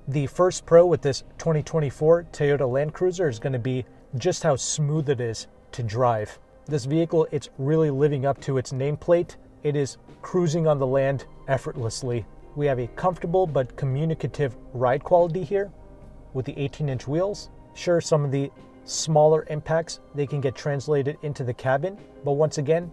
The first pro with this 2024 Toyota Land Cruiser is going to be just how smooth it is to drive. This vehicle, it's really living up to its nameplate. It is cruising on the land effortlessly. We have a comfortable but communicative ride quality here with the 18-inch wheels. Sure, some of the smaller impacts, they can get translated into the cabin, but once again,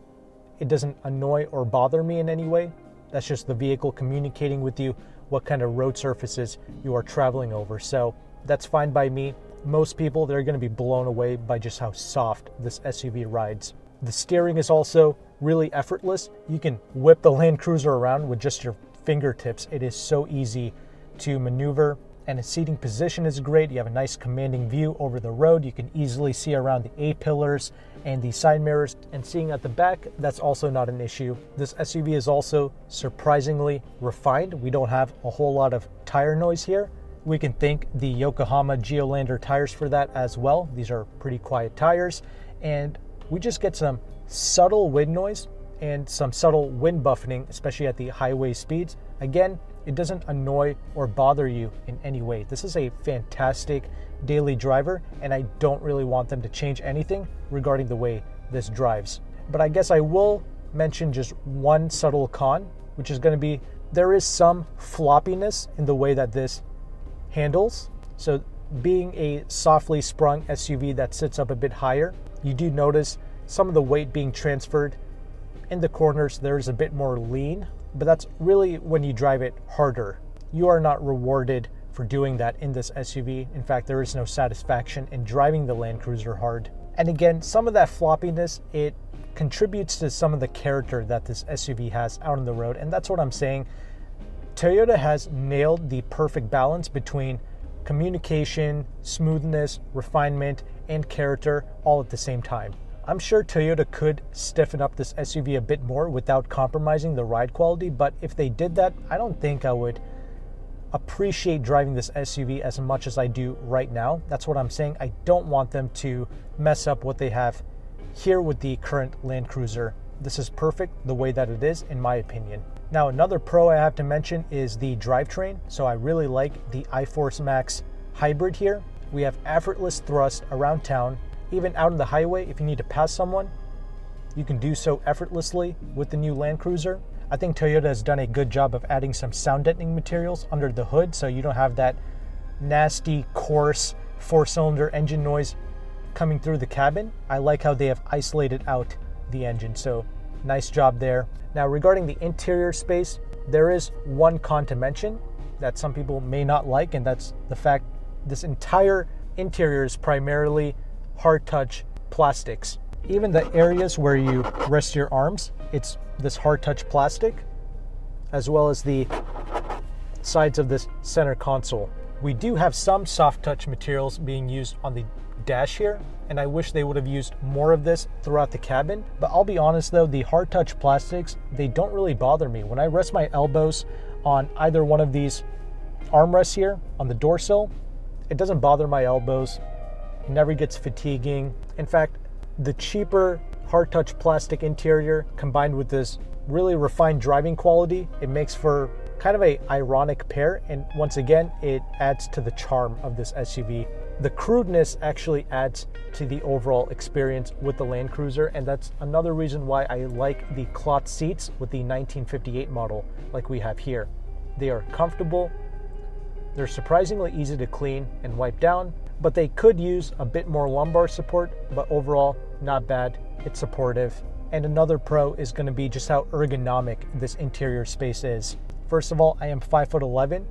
it doesn't annoy or bother me in any way. That's just the vehicle communicating with you what kind of road surfaces you are traveling over. So that's fine by me. Most people, they're going to be blown away by just how soft this SUV rides. The steering is also really effortless. You can whip the Land Cruiser around with just your fingertips. It is so easy to maneuver, and its seating position is great. You have a nice commanding view over the road. You can easily see around the A-pillars and the side mirrors, and seeing at the back, that's also not an issue. This SUV is also surprisingly refined. We don't have a whole lot of tire noise here. We can thank the Yokohama Geolandar tires for that as well. These are pretty quiet tires, and we just get some subtle wind noise and some subtle wind buffeting, especially at the highway speeds. Again, it doesn't annoy or bother you in any way. This is a fantastic daily driver, and I don't really want them to change anything regarding the way this drives. But I guess I will mention just one subtle con, which is going to be there is some floppiness in the way that this handles. So being a softly sprung SUV that sits up a bit higher, you do notice some of the weight being transferred. In the corners, there is a bit more lean, but that's really when you drive it harder. You are not rewarded for doing that in this SUV. In fact, there is no satisfaction in driving the Land Cruiser hard. And again, some of that floppiness, it contributes to some of the character that this SUV has out on the road. And that's what I'm saying. Toyota has nailed the perfect balance between communication, smoothness, refinement, and character all at the same time. I'm sure Toyota could stiffen up this SUV a bit more without compromising the ride quality, but if they did that, I don't think I would appreciate driving this SUV as much as I do right now. That's what I'm saying. I don't want them to mess up what they have here with the current Land Cruiser. This is perfect the way that it is, in my opinion. Now, another pro I have to mention is the drivetrain. So I really like the iForce Max hybrid here. We have effortless thrust around town. Even out on the highway, if you need to pass someone, you can do so effortlessly with the new Land Cruiser. I think Toyota has done a good job of adding some sound deadening materials under the hood, so you don't have that nasty, coarse, four-cylinder engine noise coming through the cabin. I like how they have isolated out the engine, so nice job there. Now, regarding the interior space, there is one con to mention that some people may not like, and that's the fact this entire interior is primarily hard touch plastics. Even the areas where you rest your arms, it's this hard touch plastic, as well as the sides of this center console. We do have some soft touch materials being used on the dash here, and I wish they would have used more of this throughout the cabin. But I'll be honest though, the hard touch plastics, they don't really bother me. When I rest my elbows on either one of these armrests here on the door sill, it doesn't bother my elbows. It never gets fatiguing. In fact, the cheaper hard touch plastic interior combined with this really refined driving quality, it makes for kind of a ironic pair, and once again, it adds to the charm of this SUV. The crudeness actually adds to the overall experience with the Land Cruiser, and that's another reason why I like the cloth seats with the 1958 model like we have here. They are comfortable, they're surprisingly easy to clean and wipe down, but they could use a bit more lumbar support, but overall, not bad. It's supportive. And another pro is going to be just how ergonomic this interior space is. First of all, I am 5'11".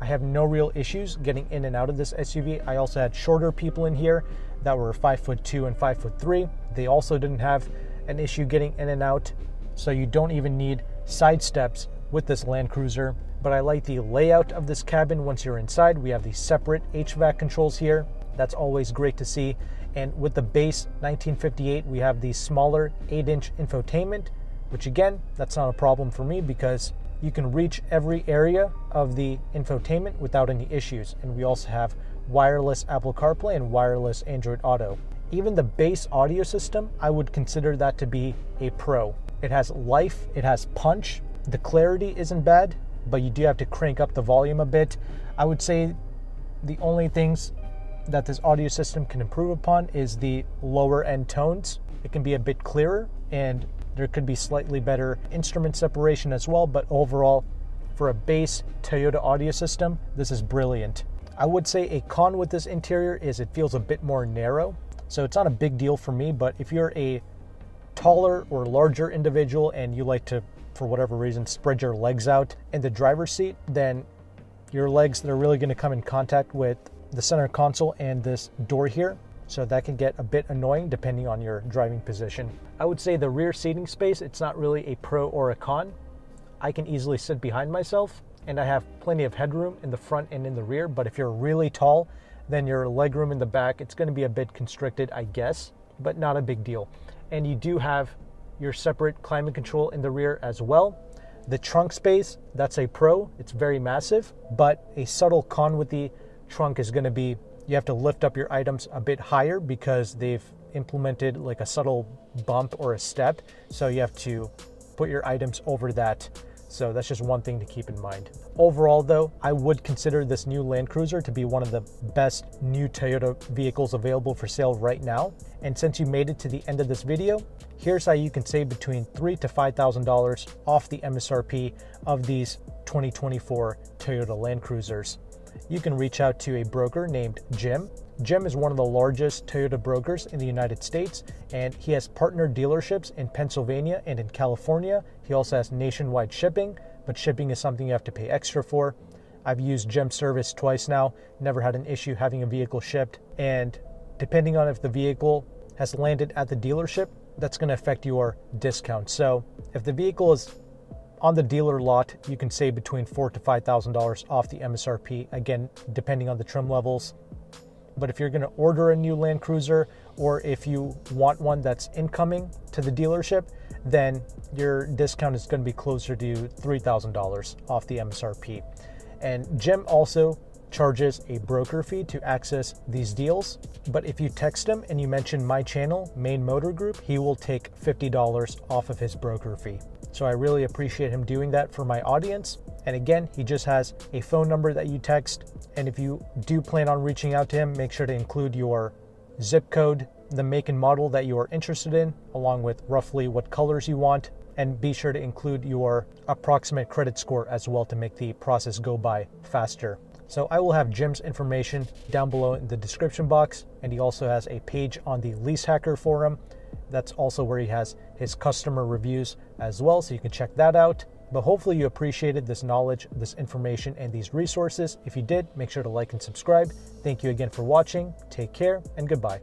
I have no real issues getting in and out of this SUV. I also had shorter people in here that were 5'2" and 5'3". They also didn't have an issue getting in and out. So you don't even need side steps with this Land Cruiser. But I like the layout of this cabin once you're inside. We have the separate HVAC controls here. That's always great to see. And with the base 1958, we have the smaller 8-inch infotainment, which again, that's not a problem for me because you can reach every area of the infotainment without any issues. And we also have wireless Apple CarPlay and wireless Android Auto. Even the base audio system, I would consider that to be a pro. It has life, it has punch. The clarity isn't bad, but you do have to crank up the volume a bit. I would say the only things that this audio system can improve upon is the lower end tones. It can be a bit clearer, and there could be slightly better instrument separation as well, but overall, for a base Toyota audio system, this is brilliant. I would say a con with this interior is it feels a bit more narrow, so it's not a big deal for me, but if you're a taller or larger individual and you like to, for whatever reason, spread your legs out in the driver's seat, then your legs, they're really going to come in contact with the center console and this door here, so that can get a bit annoying depending on your driving position. I would say the rear seating space, it's not really a pro or a con. I can easily sit behind myself, and I have plenty of headroom in the front and in the rear, but if you're really tall, then your legroom in the back, it's going to be a bit constricted, I guess, but not a big deal. And you do have your separate climate control in the rear as well. The trunk space, that's a pro. It's very massive, but a subtle con with the trunk is going to be you have to lift up your items a bit higher because they've implemented like a subtle bump or a step. So you have to put your items over that. So that's just one thing to keep in mind. Overall though, I would consider this new Land Cruiser to be one of the best new Toyota vehicles available for sale right now. And since you made it to the end of this video, here's how you can save between $3,000 to $5,000 off the MSRP of these 2024 Toyota Land Cruisers. You can reach out to a broker named Jim. Jim is one of the largest Toyota brokers in the United States, and he has partner dealerships in Pennsylvania and in California. He also has nationwide shipping, but shipping is something you have to pay extra for. I've used Jim's service twice now, never had an issue having a vehicle shipped, and depending on if the vehicle has landed at the dealership, that's going to affect your discount. So if the vehicle is on the dealer lot, you can save between $4,000 to $5,000 off the MSRP, again, depending on the trim levels. But if you're going to order a new Land Cruiser, or if you want one that's incoming to the dealership, then your discount is going to be closer to $3,000 off the MSRP. And Jim also charges a broker fee to access these deals. But if you text him and you mention my channel, Main Motor Group, he will take $50 off of his broker fee. So I really appreciate him doing that for my audience. And again, he just has a phone number that you text. And if you do plan on reaching out to him, make sure to include your zip code, the make and model that you are interested in, along with roughly what colors you want. And be sure to include your approximate credit score as well to make the process go by faster. So I will have Jim's information down below in the description box. And he also has a page on the Leasehackr forum. That's also where he has his customer reviews as well, so you can check that out. But hopefully you appreciated this knowledge, this information, and these resources. If you did, make sure to like and subscribe. Thank you again for watching. Take care and goodbye.